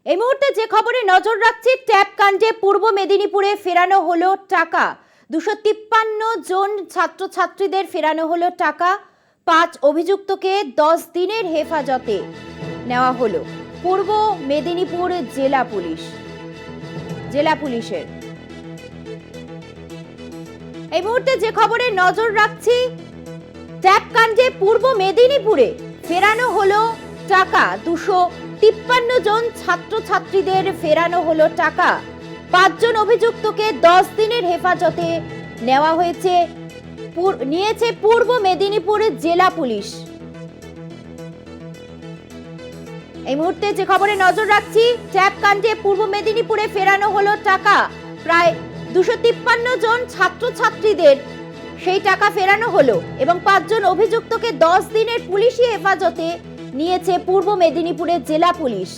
এই মুহূর্তে যে খবরে নজর রাখছি, ট্যাপ কাণ্ডে পূর্ব মেদিনীপুরে ফেরানো হলো টাকা। 253 জন ছাত্রছাত্রীদের ফেরানো হলো টাকা। 5 অভিযুক্তকে 10 দিনের হেফাজতে নেওয়া হলো পূর্ব মেদিনীপুর জেলা পুলিশের। এই মুহূর্তে যে খবরে নজর রাখছি, ট্যাপ কাণ্ডে পূর্ব মেদিনীপুরে ফেরানো হলো টাকা। 253 জন ছাত্রছাত্রীদের ফেরানো হলো টাকা। 5 জন অভিযুক্তকে 10 দিনের হেফাজতে নেওয়া হয়েছে নিয়েছে পূর্ব মেদিনীপুর জেলা পুলিশ। এই মুহূর্তে যে খবরে নজর রাখছি, ট্যাপ কাণ্ডে পূর্ব মেদিনীপুরে ফেরানো হলো টাকা। প্রায় 253 জন ছাত্রছাত্রীদের সেই টাকা ফেরানো হলো এবং 5 জন অভিযুক্তকে 10 দিনের পুলিশি হেফাজতে নিয়েছে পূর্ব মেদিনীপুরের জেলা পুলিশ।